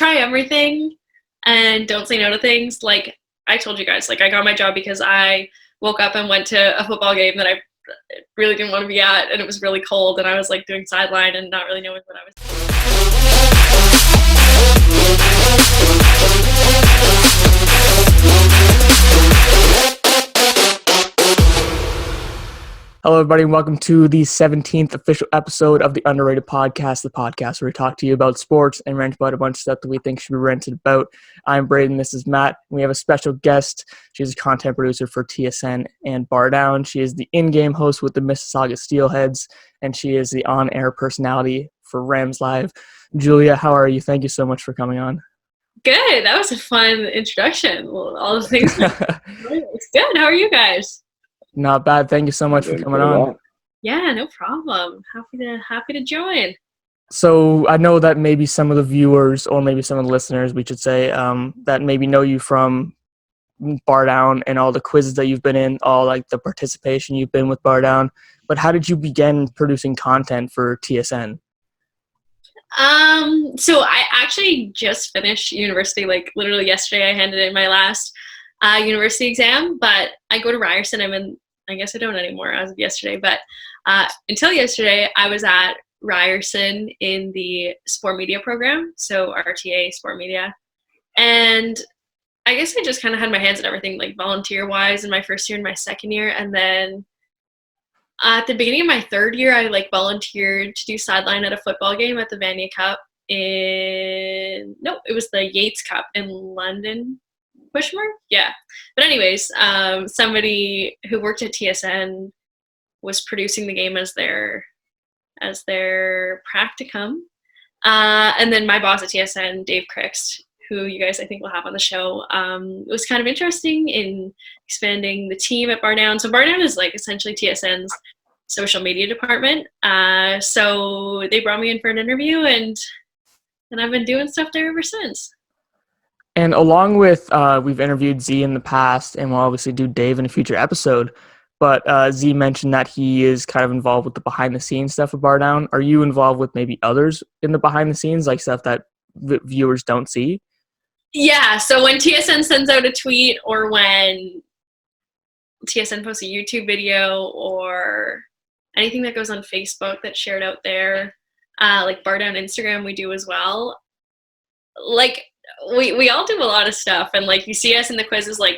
try everything and don't say no to things. Like I told you guys, like I got my job because I woke up and went to a football game that I really didn't want to be at, and it was really cold, and I was like doing sideline and not really knowing what I was Hello, everybody, and welcome to the 17th official episode of the Underrated Podcast, the podcast where we talk to you about sports and rant about a bunch of stuff that we think should be ranted about. I'm Braden, this is Matt, and we have a special guest. She's a content producer for TSN and BarDown. She is the in-game host with the Mississauga Steelheads, and she is the on-air personality for Rams Live. Julia, how are you? Thank you so much for coming on. Good. That was a fun introduction. All the things. It's good. How are you guys? Not bad. Thank you so much for coming on. Yeah, no problem. Happy to join. So I know that maybe some of the viewers, or maybe some of the listeners, we should say, that maybe know you from BarDown and all the quizzes that you've been in, all like the participation you've been with BarDown. But how did you begin producing content for TSN? So I actually just finished university, like literally yesterday. I handed in my last university exam, but I go to Ryerson. I guess I don't anymore as of yesterday, but until yesterday, I was at Ryerson in the sport media program, so RTA sport media. And I guess I just kind of had my hands in everything, like volunteer-wise in my first year and my second year. And then at the beginning of my third year, I like volunteered to do sideline at a football game at the Vanier Cup it was the Yates Cup in London. Yeah. But anyways, somebody who worked at TSN was producing the game as their practicum. And then my boss at TSN, Dave Crixt, who you guys I think will have on the show, was kind of interesting in expanding the team at BarDown. So BarDown is like essentially TSN's social media department. So they brought me in for an interview, and I've been doing stuff there ever since. And along with, we've interviewed Z in the past, and we'll obviously do Dave in a future episode, but Z mentioned that he is kind of involved with the behind-the-scenes stuff of BarDown. Are you involved with maybe others in the behind-the-scenes, like stuff that viewers don't see? Yeah, so when TSN sends out a tweet, or when TSN posts a YouTube video, or anything that goes on Facebook that's shared out there, like BarDown Instagram we do as well. Like, we all do a lot of stuff, and like you see us in the quizzes, like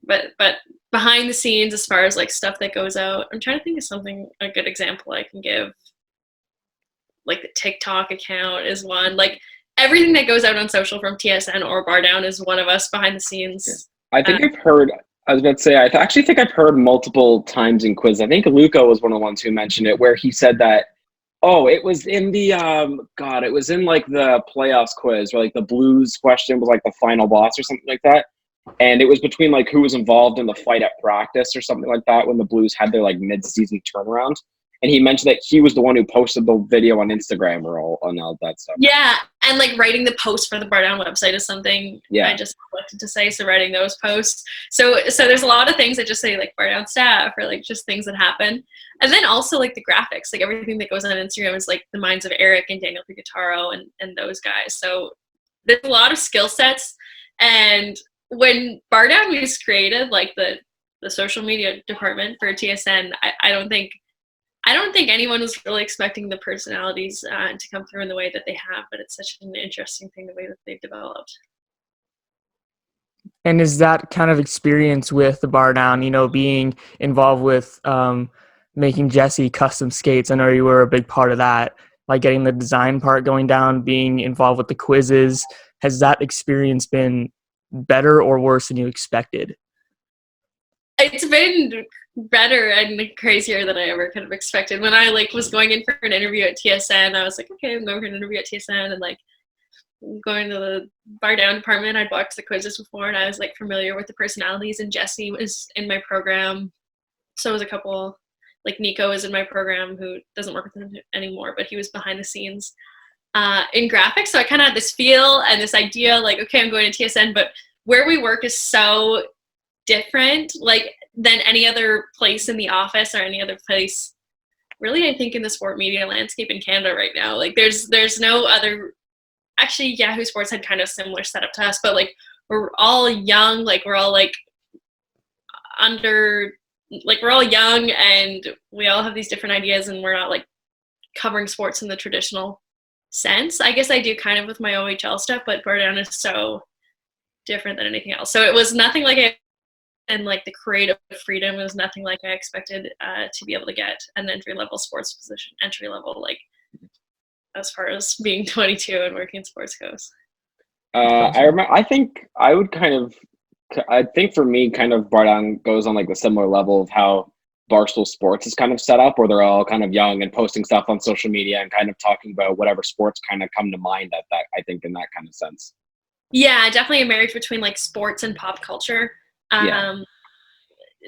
but behind the scenes as far as like stuff that goes out, I'm trying to think of a good example I can give. Like the TikTok account is one. Like everything that goes out on social from TSN or BarDown is one of us behind the scenes. I think I've heard multiple times in quiz. I think Luca was one of the ones who mentioned it, where he said that it was in the it was in like the playoffs quiz, where like the Blues question was like the final boss or something like that. And it was between like who was involved in the fight at practice or something like that when the Blues had their like mid-season turnaround. And he mentioned that he was the one who posted the video on Instagram on all that stuff. Yeah, and like writing the post for the BarDown website is something I just neglected to say. So writing those posts. So there's a lot of things that just say like BarDown staff, or like just things that happen. And then also like the graphics, like everything that goes on Instagram is like the minds of Eric and Daniel Picataro and those guys. So there's a lot of skill sets. And when BarDown was created, like the social media department for TSN, I don't think anyone was really expecting the personalities to come through in the way that they have, but it's such an interesting thing, the way that they've developed. And is that kind of experience with the BarDown, being involved with making Jesse custom skates? I know you were a big part of that, like getting the design part going down, being involved with the quizzes. Has that experience been better or worse than you expected? It's been better and crazier than I ever could have expected. When I was going in for an interview at TSN, I was like, okay, I'm going for an interview at TSN, and like going to the BarDown department. I'd watched the quizzes before, and I was like familiar with the personalities, and Jesse was in my program. So was a couple, like Nico is in my program, who doesn't work with him anymore, but he was behind the scenes in graphics. So I kind of had this feel and this idea, like, okay, I'm going to TSN, but where we work is so different, like, than any other place in the office or any other place, really, I think, in the sport media landscape in Canada right now. Like, there's no other actually Yahoo Sports had kind of similar setup to us, but like we're all young, like we're all like we're all young and we all have these different ideas and we're not like covering sports in the traditional sense. I guess I do kind of with my OHL stuff, but BarDown is so different than anything else. So it was nothing like and like the creative freedom was nothing like I expected to be able to get an entry-level sports position, entry-level, like as far as being 22 and working in sports goes. I think for me, kind of BarDown goes on like the similar level of how Barstool Sports is kind of set up, where they're all kind of young and posting stuff on social media and kind of talking about whatever sports kind of come to mind at that, I think, in that kind of sense. Yeah, definitely a marriage between like sports and pop culture.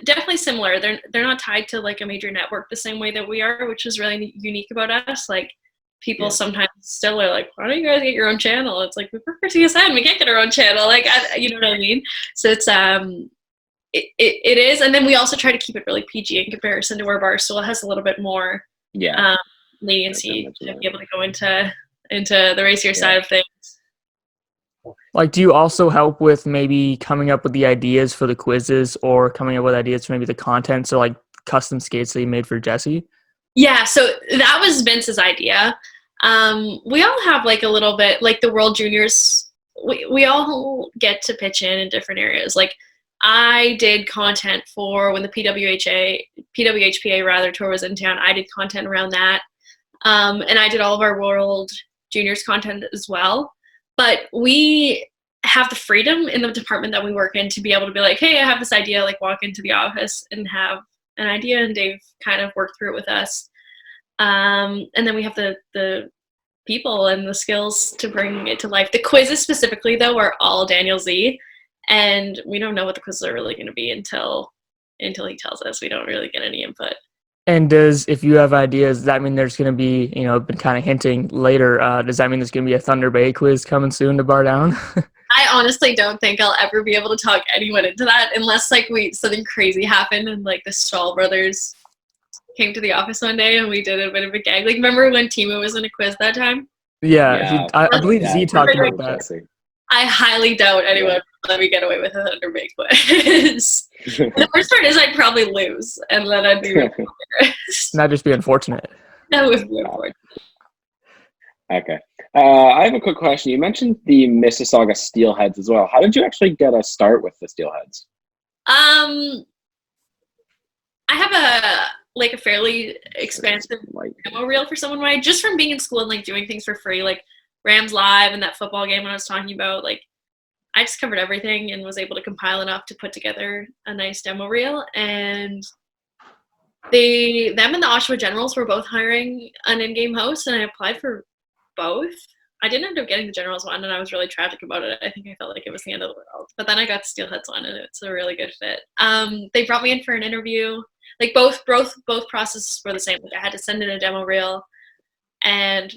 Definitely similar. They're not tied to like a major network the same way that we are, which is really unique about us. Like people sometimes still are like, why don't you guys get your own channel? It's like, we work for TSN, we can't get our own channel. Like, you know what I mean? So it's it is, and then we also try to keep it really PG in comparison to where Barstool has a little bit more leniency to be able to go into the racier side of things. Like, do you also help with maybe coming up with the ideas for the quizzes or coming up with ideas for maybe the content? So like custom skates that you made for Jesse? Yeah, so that was Vince's idea. We all have like a little bit, like the World Juniors, we all get to pitch in different areas. Like I did content for when the PWHPA rather tour was in town. I did content around that. And I did all of our World Juniors content as well. But we have the freedom in the department that we work in to be able to be like, hey, I have this idea, like walk into the office and have an idea, and Dave kind of worked through it with us. And then we have the people and the skills to bring it to life. The quizzes specifically, though, are all Daniel Z, and we don't know what the quizzes are really going to be until he tells us. We don't really get any input. And if you have ideas, does that mean there's going to be, been kind of hinting later, does that mean there's going to be a Thunder Bay quiz coming soon to BarDown? I honestly don't think I'll ever be able to talk anyone into that unless like something crazy happened and like the Stahl brothers came to the office one day and we did a bit of a gag. Like, remember when Timo was in a quiz that time? Yeah. I believe Z talked about that. I highly doubt anyone would let me get away with a Thunder Bay quiz. The worst part is I'd probably lose, and then I'd be really embarrassed. That'd just be unfortunate. That would be unfortunate. Okay. I have a quick question. You mentioned the Mississauga Steelheads as well. How did you actually get a start with the Steelheads? I have a fairly expansive demo reel for someone just from being in school and like doing things for free, like Rams Live and that football game when I was talking about. Like, I just covered everything and was able to compile enough to put together a nice demo reel. And them and the Oshawa Generals were both hiring an in-game host, and I applied for both. I didn't end up getting the Generals one, and I was really tragic about it. I think I felt like it was the end of the world. But then I got the Steelheads one, and it's a really good fit. They brought me in for an interview. Like both processes were the same. Like, I had to send in a demo reel and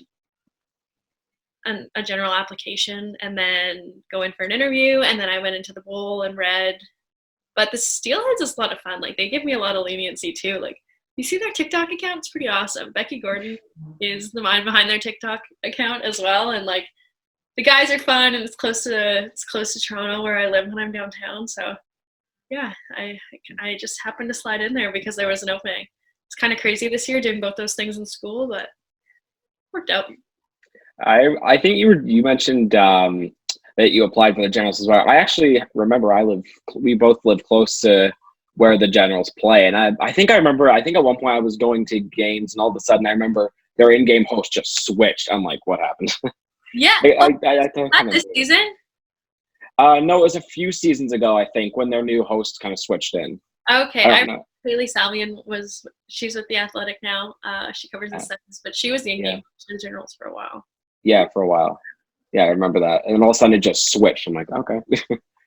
a general application, and then go in for an interview, and then I went into the bowl and read. But the Steelheads is a lot of fun. Like, they give me a lot of leniency too. Like, you see their TikTok account? It's pretty awesome. Becky Gordon is the mind behind their TikTok account as well, and like the guys are fun, and it's close to Toronto where I live when I'm downtown. So yeah, I just happened to slide in there because there was an opening. It's kind of crazy this year doing both those things in school, but worked out. I think you mentioned that you applied for the Generals as well. I actually remember we both lived close to where the Generals play, and I think at one point I was going to games, and all of a sudden I remember their in-game host just switched. I'm like, what happened? Yeah, not this season. No, it was a few seasons ago, I think, when their new host kind of switched in. Okay, I know. Haley Salvian she's with the Athletic now. She covers the Sevens, but she was the in-game host of the Generals for a while. Yeah, for a while. Yeah, I remember that. And then all of a sudden it just switched. I'm like, okay.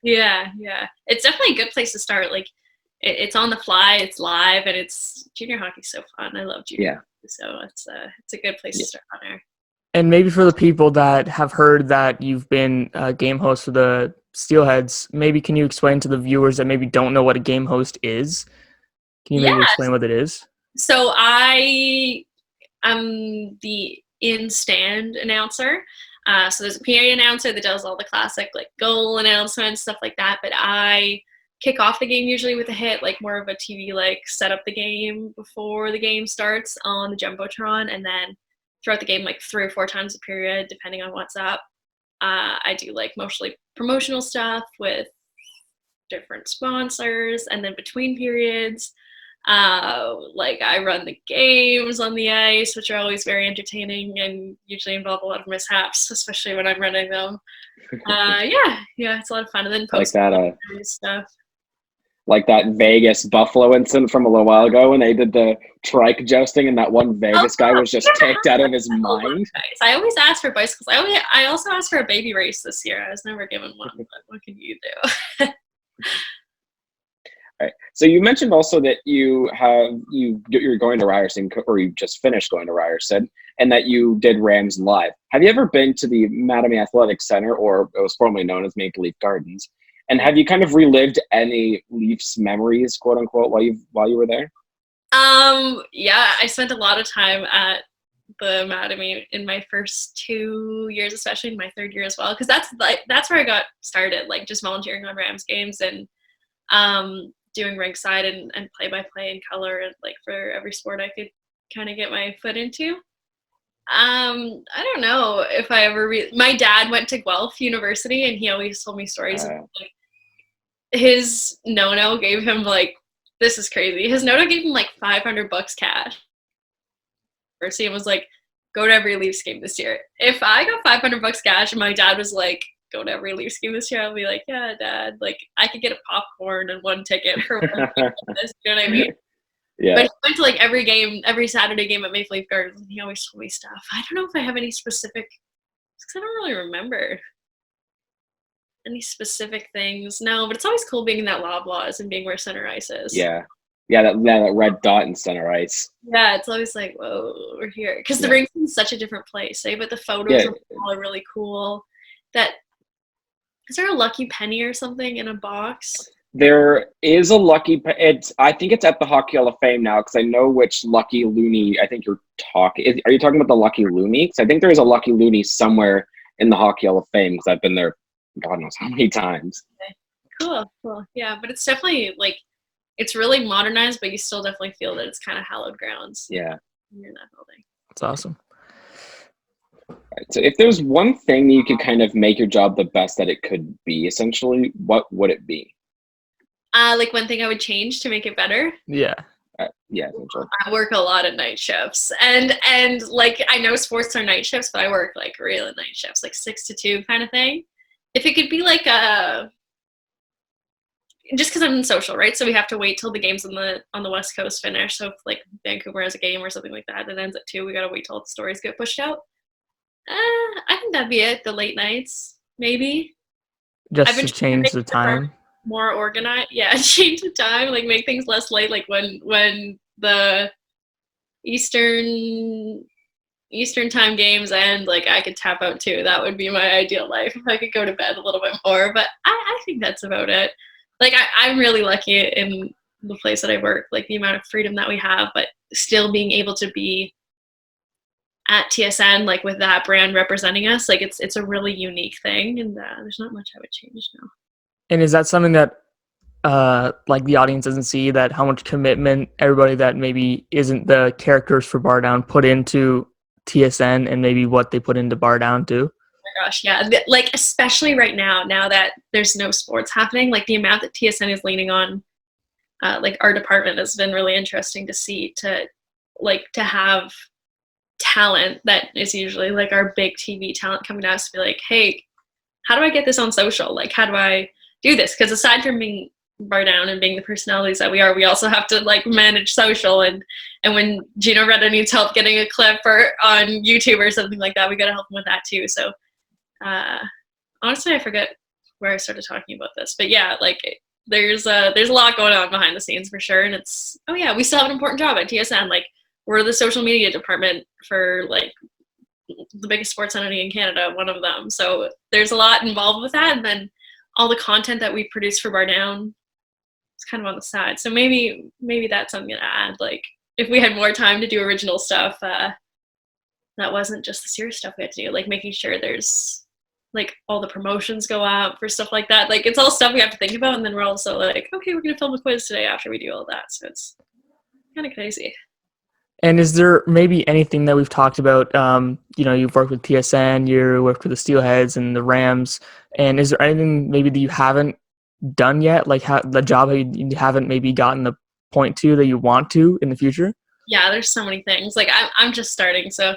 Yeah. It's definitely a good place to start. Like, it's on the fly, it's live, and junior hockey's so fun. I love junior hockey, so it's a good place to start on air. And maybe for the people that have heard that you've been a game host for the Steelheads, maybe can you explain to the viewers that maybe don't know what a game host is? Can you maybe explain what it is? So I'm the in-stand announcer. So there's a PA announcer that does all the classic like goal announcements, stuff like that. But I kick off the game usually with a hit, like more of a TV, like set up the game before the game starts on the Jumbotron, and then throughout the game, like 3 or 4 times a period, depending on what's up. I do like mostly promotional stuff with different sponsors, and then between periods, like I run the games on the ice, which are always very entertaining and usually involve a lot of mishaps, especially when I'm running them. Yeah, it's a lot of fun. And then post stuff. Like that Vegas Buffalo incident from a little while ago when they did the trike jousting and that one Vegas guy was just ticked out of his mind. I always ask for bicycles. I also asked for a baby race this year. I was never given one, but what can you do? All right. So you mentioned also that you're going to Ryerson, or you just finished going to Ryerson, and that you did Rams live. Have you ever been to the Mattamy Athletic Center, or it was formerly known as Maple Leaf Gardens? And have you kind of relived any Leafs memories, quote unquote, while you were there? Yeah, I spent a lot of time at the Mattamy in my first 2 years, especially in my third year as well, because that's where I got started, like just volunteering on Rams games and doing rinkside and play-by-play and color, and like for every sport I could kind of get my foot into. I don't know if I ever my dad went to Guelph University, and he always told me stories of like his no-no gave him like, this is crazy, his no-no gave him like $500 cash. And was like, go to every Leafs game this year. If I got $500 cash and my dad was like, go to every Leafs game this year, I'll be like, yeah, Dad, like I could get a popcorn and 1 ticket for one game this, you know what I mean? Yeah. But he went to like every game, every Saturday game at Maple Leaf Gardens, and he always told me stuff. I don't know if I have any specific, because I don't really remember any specific things. No, but it's always cool being in that Loblaws and being where center ice is. Yeah, that red dot in center ice. Yeah, it's always like, whoa, we're here, because the rink's in such a different place. But the photos are really cool. Is there a lucky penny or something in a box? There is a lucky. I think it's at the Hockey Hall of Fame now, because I know which Lucky Looney I think you're talking. Are you talking about the Lucky Looney? Because I think there is a Lucky Looney somewhere in the Hockey Hall of Fame, because I've been there God knows how many times. Okay. Cool. Yeah, but it's definitely like, it's really modernized, but you still definitely feel that it's kind of hallowed grounds. Yeah. In that building. That's awesome. Right, so if there's one thing that you could kind of make your job the best that it could be, essentially, what would it be? Like one thing I would change to make it better? Yeah. I work a lot of night shifts, and like I know sports are night shifts, but I work like real night shifts, like 6 to 2 kind of thing. If it could be like just because I'm in social, right? So we have to wait till the games on the West Coast finish. So if like Vancouver has a game or something like that that ends at 2, we gotta wait till the stories get pushed out. I think that'd be it. The late nights, maybe. Just to change the time. More organized, yeah. Change the time, like make things less late. Like when the Eastern time games end, like I could tap out too. That would be my ideal life if I could go to bed a little bit more. But I think that's about it. Like I'm really lucky in the place that I work, like the amount of freedom that we have, but still being able to be at TSN, like with that brand representing us, like it's a really unique thing, and there's not much I would change now. And is that something that like the audience doesn't see, that how much commitment everybody that maybe isn't the characters for BarDown put into TSN, and maybe what they put into BarDown too? Oh my gosh, yeah. Like especially right now that there's no sports happening, like the amount that TSN is leaning on like our department has been really interesting to see, to have talent that is usually like our big TV talent coming to us to be like, hey, how do I get this on social? Like, how do I do this? Because aside from being BarDown and being the personalities that we are, we also have to like manage social, and when Gino Reda needs help getting a clip or on YouTube or something like that, we got to help him with that too. So honestly, I forget where I started talking about this, but yeah, like there's a lot going on behind the scenes for sure. And it's, oh yeah, we still have an important job at TSN. Like we're the social media department for like the biggest sports entity in Canada, one of them. So there's a lot involved with that. And then all the content that we produce for BarDown is kind of on the side. So maybe that's something to add. Like if we had more time to do original stuff, that that wasn't just the serious stuff we had to do, like making sure there's like all the promotions go up for stuff like that. Like it's all stuff we have to think about, and then we're also like, okay, we're gonna film a quiz today after we do all that. So it's kind of crazy. And is there maybe anything that we've talked about? You've worked with TSN, you worked with the Steelheads and the Rams, and is there anything maybe that you haven't done yet, like the job that you haven't maybe gotten the point to that you want to in the future? Yeah, there's so many things. Like I'm just starting, so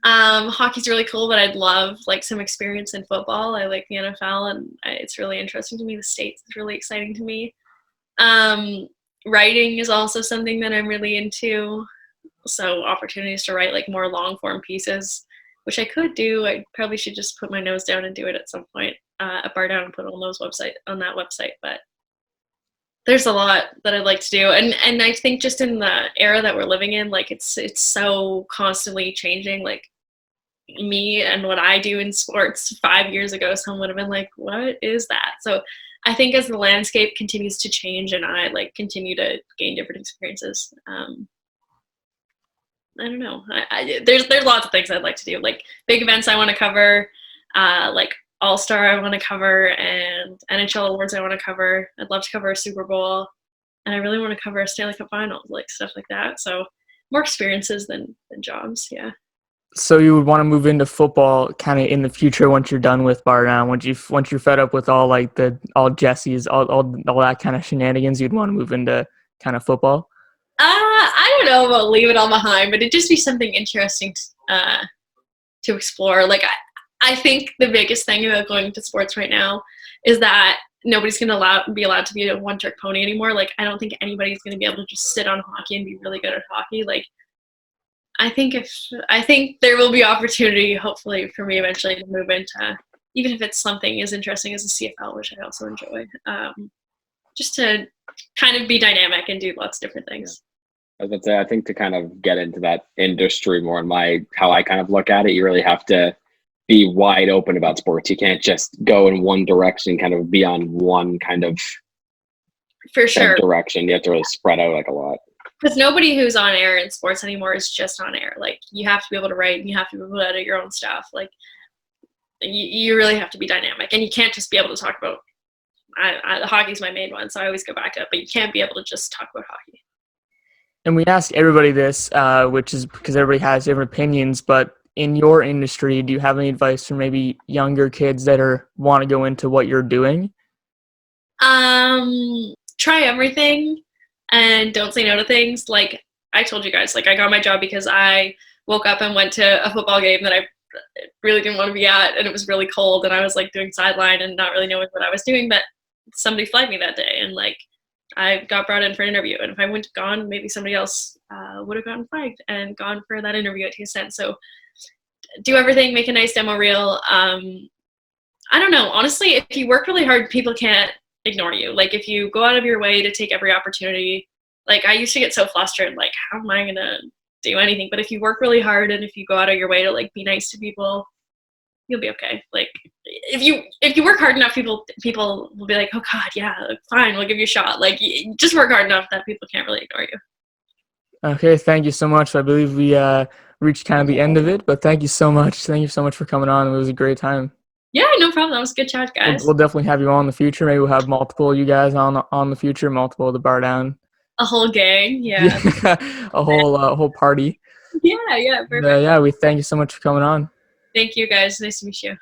hockey's really cool, but I'd love like some experience in football. I like the NFL, and it's really interesting to me. The States is really exciting to me. Writing is also something that I'm really into. So opportunities to write like more long form pieces, which I could do. I probably should just put my nose down and do it at some point at BarDown and put on that website. But there's a lot that I'd like to do, and I think just in the era that we're living in, like it's so constantly changing. Like me and what I do in sports 5 years ago, someone would have been like, what is that? So I think as the landscape continues to change and I like continue to gain different experiences, I don't know. There's lots of things I'd like to do, like big events I want to cover, like All-Star I want to cover, and NHL awards I want to cover. I'd love to cover a Super Bowl, and I really want to cover a Stanley Cup Finals, like stuff like that. So more experiences than jobs, yeah. So you would want to move into football kind of in the future once you're done with BarDown, once you're fed up with all Jesse's, all that kind of shenanigans, you'd want to move into kind of football? I don't know about leave it all behind, but it'd just be something interesting to explore. Like I think the biggest thing about going into sports right now is that nobody's going to be allowed to be a one-trick pony anymore. Like I don't think anybody's going to be able to just sit on hockey and be really good at hockey. Like I think there will be opportunity, hopefully, for me eventually to move into, even if it's something as interesting as a CFL, which I also enjoy, just to kind of be dynamic and do lots of different things. I was about to say, I think to kind of get into that industry more in how I kind of look at it, you really have to be wide open about sports. You can't just go in one direction, kind of be on one kind of for sure direction. You have to really spread out like a lot. Because nobody who's on air in sports anymore is just on air. Like you have to be able to write and you have to be able to edit your own stuff. Like you really have to be dynamic, and you can't just be able to talk about hockey's my main one, so I always go back to it, but you can't be able to just talk about hockey. And we ask everybody this, which is because everybody has different opinions, but in your industry, do you have any advice for maybe younger kids that want to go into what you're doing? Try everything and don't say no to things. Like I told you guys, like I got my job because I woke up and went to a football game that I really didn't want to be at, and it was really cold, and I was like doing sideline and not really knowing what I was doing, but somebody flagged me that day, and like I got brought in for an interview, and if I wouldn't have gone, maybe somebody else would have gotten flagged and gone for that interview at TSN'S. So do everything, make a nice demo reel. I don't know, honestly, if you work really hard, people can't ignore you. Like if you go out of your way to take every opportunity, like I used to get so flustered, like how am I gonna do anything? But if you work really hard and if you go out of your way to like be nice to people, you'll be okay. Like if you work hard enough, people will be like, oh God, yeah, fine, we'll give you a shot. Like just work hard enough that people can't really ignore you. Okay, thank you so much. I believe we reached kind of the end of it, but thank you so much. Thank you so much for coming on. It was a great time. Yeah, no problem. That was a good chat, guys. We'll definitely have you on in the future. Maybe we'll have multiple of you guys on the future, multiple of the BarDown. A whole gang, yeah. A whole party. Yeah, perfect. We thank you so much for coming on. Thank you, guys. Nice to meet you.